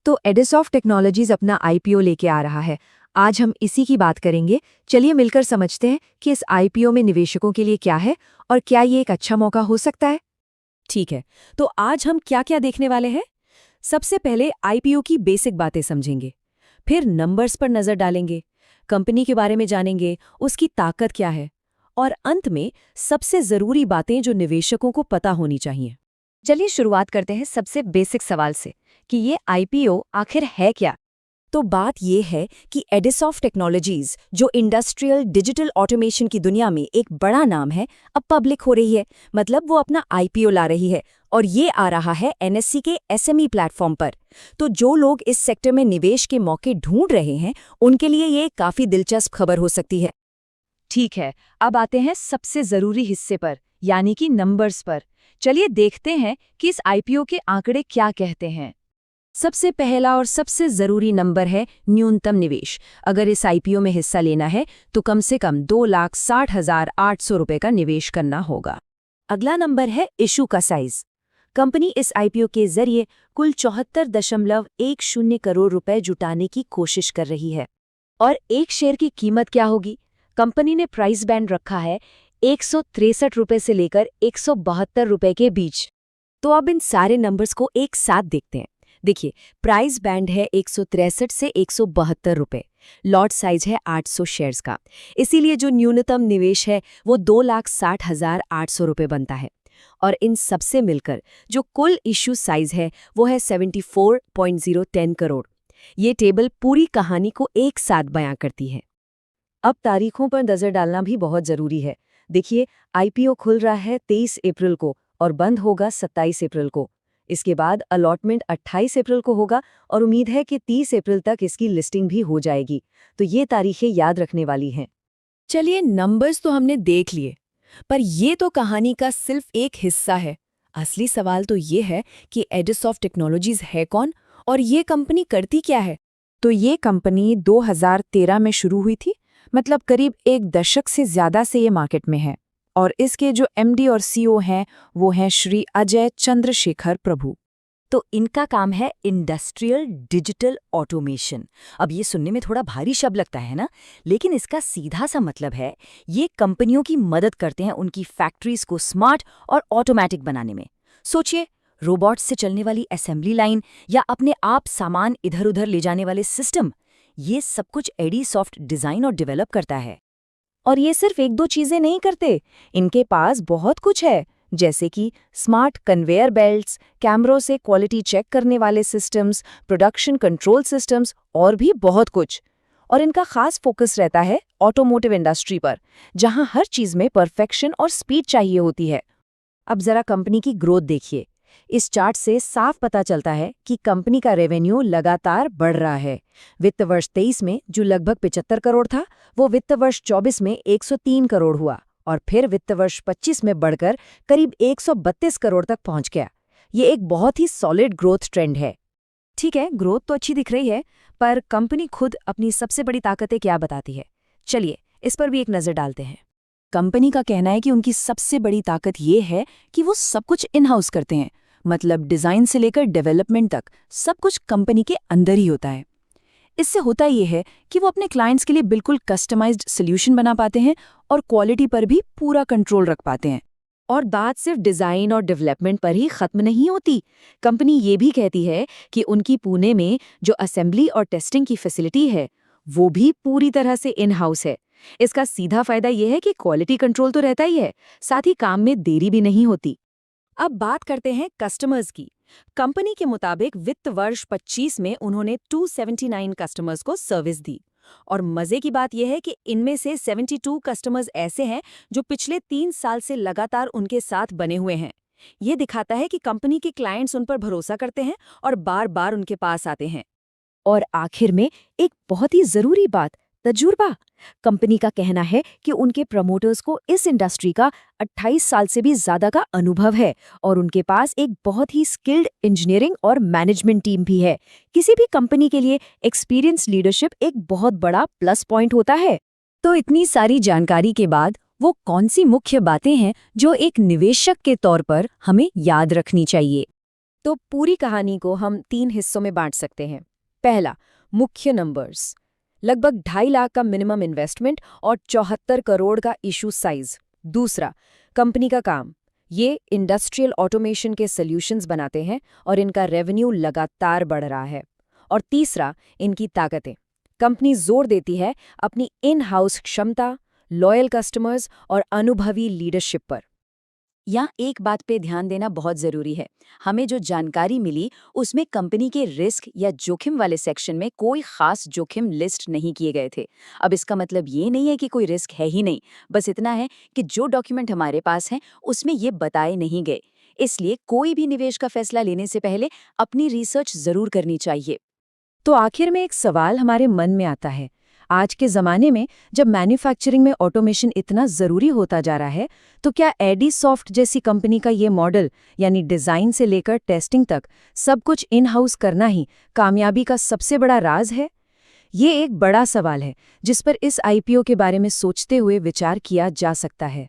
तो एडिसॉफ्ट टेक्नोलॉजीज अपना आईपीओ लेके आ रहा है। आज हम इसी की बात करेंगे। चलिए मिलकर समझते हैं कि इस आईपीओ में निवेशकों के लिए क्या है और क्या ये एक अच्छा मौका हो सकता है। ठीक है, तो आज हम क्या क्या देखने वाले हैं। सबसे पहले आईपीओ की बेसिक बातें समझेंगे, फिर नंबर्स पर नजर डालेंगे, कंपनी के बारे में जानेंगे, उसकी ताकत क्या है, और अंत में सबसे जरूरी बातें जो निवेशकों को पता होनी चाहिए। चलिए शुरुआत करते हैं सबसे बेसिक सवाल से कि ये आईपीओ आखिर है क्या। तो बात ये है कि एडिसॉफ्ट टेक्नोलॉजीज, जो इंडस्ट्रियल डिजिटल ऑटोमेशन की दुनिया में एक बड़ा नाम है, अब पब्लिक हो रही है। मतलब वो अपना आईपीओ ला रही है और ये आ रहा है एनएससी के एसएमई प्लेटफॉर्म पर। तो जो लोग इस सेक्टर में निवेश के मौके ढूंढ रहे हैं, उनके लिए ये काफी दिलचस्प खबर हो सकती है। ठीक है, अब आते हैं सबसे जरूरी हिस्से पर, यानी कि नंबर्स पर। चलिए देखते हैं कि इस आईपीओ के आंकड़े क्या कहते हैं। सबसे पहला और सबसे जरूरी नंबर है न्यूनतम निवेश। अगर इस आईपीओ में हिस्सा लेना है तो कम से कम 2,60,800 रुपए का निवेश करना होगा। अगला नंबर है इशू का साइज। कंपनी इस आईपीओ के जरिए कुल 74.10 करोड़ रुपए जुटाने की कोशिश कर रही है। और एक शेयर की कीमत क्या होगी? कंपनी ने प्राइस बैंड रखा है 163 रुपए से लेकर 172 रुपए के बीच। तो अब इन सारे नंबर्स को एक साथ देखते हैं। देखिए, प्राइस बैंड है 163 से 172 रुपए। लॉट साइज है 800 शेयर्स का। इसीलिए जो न्यूनतम निवेश है वो 2,60,800 रुपए बनता है। और इन सबसे मिलकर जो कुल इश्यू साइज है वो है 74.010 करोड़। ये टेबल पूरी कहानी को एक साथ बयां करती है। अब तारीखों पर नजर डालना भी बहुत जरूरी है। देखिए, आईपीओ खुल रहा है 23 अप्रैल को और बंद होगा 27 अप्रैल को। इसके बाद अलॉटमेंट 28 अप्रैल को होगा और उम्मीद है कि 30 अप्रैल तक इसकी लिस्टिंग भी हो जाएगी। तो ये तारीखें याद रखने वाली हैं। चलिए, नंबर्स तो हमने देख लिए, पर ये तो कहानी का सिर्फ एक हिस्सा है। असली सवाल तो ये है कि एडिसॉफ्ट टेक्नोलॉजीज है कौन और ये कंपनी करती क्या है। तो ये कंपनी 2013 में शुरू हुई थी, मतलब करीब एक दशक से ज्यादा से ये मार्केट में है। और इसके जो एमडी और सीईओ हैं वो हैं श्री अजय चंद्रशेखर प्रभु। तो इनका काम है इंडस्ट्रियल डिजिटल ऑटोमेशन। अब ये सुनने में थोड़ा भारी शब्द लगता है ना, लेकिन इसका सीधा सा मतलब है ये कंपनियों की मदद करते हैं उनकी फैक्ट्रीज को स्मार्ट और ऑटोमेटिक बनाने में। सोचिए, रोबोट से चलने वाली असेंबली लाइन या अपने आप सामान इधर उधर ले जाने वाले सिस्टम, ये सब कुछ एडिसॉफ्ट डिजाइन और डेवलप करता है। और ये सिर्फ एक दो चीजें नहीं करते, इनके पास बहुत कुछ है, जैसे कि स्मार्ट कन्वेयर बेल्ट्स, कैमरों से क्वालिटी चेक करने वाले सिस्टम्स, प्रोडक्शन कंट्रोल सिस्टम्स और भी बहुत कुछ। और इनका खास फोकस रहता है ऑटोमोटिव इंडस्ट्री पर, जहां हर चीज में परफेक्शन और स्पीड चाहिए होती है। अब जरा कंपनी की ग्रोथ देखिए। इस चार्ट से साफ पता चलता है कि कंपनी का रेवेन्यू लगातार बढ़ रहा है। वित्त वर्ष 23 में जो लगभग 75 करोड़ था, वो वित्त वर्ष 24 में 103 करोड़ हुआ और फिर वित्त वर्ष 25 में बढ़कर करीब 132 करोड़ तक पहुंच गया। ये एक बहुत ही सॉलिड ग्रोथ ट्रेंड है। ठीक है, ग्रोथ तो अच्छी दिख रही है, पर कंपनी खुद अपनी सबसे बड़ी ताकतें क्या बताती है? चलिए इस पर भी एक नजर डालते हैं। कंपनी का कहना है कि उनकी सबसे बड़ी ताकत ये है कि वो सब कुछ इन हाउस करते हैं। मतलब डिजाइन से लेकर डेवलपमेंट तक सब कुछ कंपनी के अंदर ही होता है। इससे होता ये है कि वो अपने क्लाइंट्स के लिए बिल्कुल कस्टमाइज्ड सॉल्यूशन बना पाते हैं और क्वालिटी पर भी पूरा कंट्रोल रख पाते हैं। और बात सिर्फ डिजाइन और डेवलपमेंट पर ही खत्म नहीं होती। कंपनी ये भी कहती है कि उनकी पुणे में जो असेंबली और टेस्टिंग की फैसिलिटी है वो भी पूरी तरह से इन हाउस है। इसका सीधा फायदा यह है कि क्वालिटी कंट्रोल तो रहता ही है, साथ ही काम में देरी भी नहीं होती। अब बात करते हैं कस्टमर्स की। कंपनी के मुताबिक वित्त वर्ष 25 में उन्होंने 279 कस्टमर्स को सर्विस दी। और मजे की बात यह है कि इनमें से 72 कस्टमर्स ऐसे हैं जो पिछले 3 साल से लगातार उनके साथ बने हुए हैं। ये दिखाता है कि कंपनी के क्लाइंट्स उन पर भरोसा करते हैं और बार बार उनके पास आते हैं। और आखिर में एक बहुत ही जरूरी बात, तजुर्बा। कंपनी का कहना है कि उनके प्रमोटर्स को इस इंडस्ट्री का 28 साल से भी ज्यादा का अनुभव है और उनके पास एक बहुत ही स्किल्ड इंजीनियरिंग और मैनेजमेंट टीम भी है। किसी भी कंपनी के लिए एक्सपीरियंस लीडरशिप एक बहुत बड़ा प्लस पॉइंट होता है। तो इतनी सारी जानकारी के बाद वो कौन सी मुख्य बातें हैं जो एक निवेशक के तौर पर हमें याद रखनी चाहिए? तो पूरी कहानी को हम 3 हिस्सों में बांट सकते हैं। पहला, मुख्य नंबर्स, लगभग 2.5 लाख का मिनिमम इन्वेस्टमेंट और 74 करोड़ का इशू साइज। दूसरा, कंपनी का काम, ये इंडस्ट्रियल ऑटोमेशन के सॉल्यूशंस बनाते हैं और इनका रेवेन्यू लगातार बढ़ रहा है। और तीसरा, इनकी ताकतें, कंपनी जोर देती है अपनी इन हाउस क्षमता, लॉयल कस्टमर्स और अनुभवी लीडरशिप पर। यहाँ एक बात पे ध्यान देना बहुत जरूरी है। हमें जो जानकारी मिली उसमें कंपनी के रिस्क या जोखिम वाले सेक्शन में कोई खास जोखिम लिस्ट नहीं किए गए थे। अब इसका मतलब ये नहीं है कि कोई रिस्क है ही नहीं, बस इतना है कि जो डॉक्यूमेंट हमारे पास हैं उसमें ये बताए नहीं गए। इसलिए कोई भी निवेश का फैसला लेने से पहले अपनी रिसर्च जरूर करनी चाहिए। तो आखिर में एक सवाल हमारे मन में आता है, आज के ज़माने में जब मैन्युफैक्चरिंग में ऑटोमेशन इतना ज़रूरी होता जा रहा है, तो क्या एडीसॉफ्ट जैसी कंपनी का ये मॉडल, यानी डिज़ाइन से लेकर टेस्टिंग तक सब कुछ इन हाउस करना ही कामयाबी का सबसे बड़ा राज है? ये एक बड़ा सवाल है जिस पर इस आईपीओ के बारे में सोचते हुए विचार किया जा सकता है।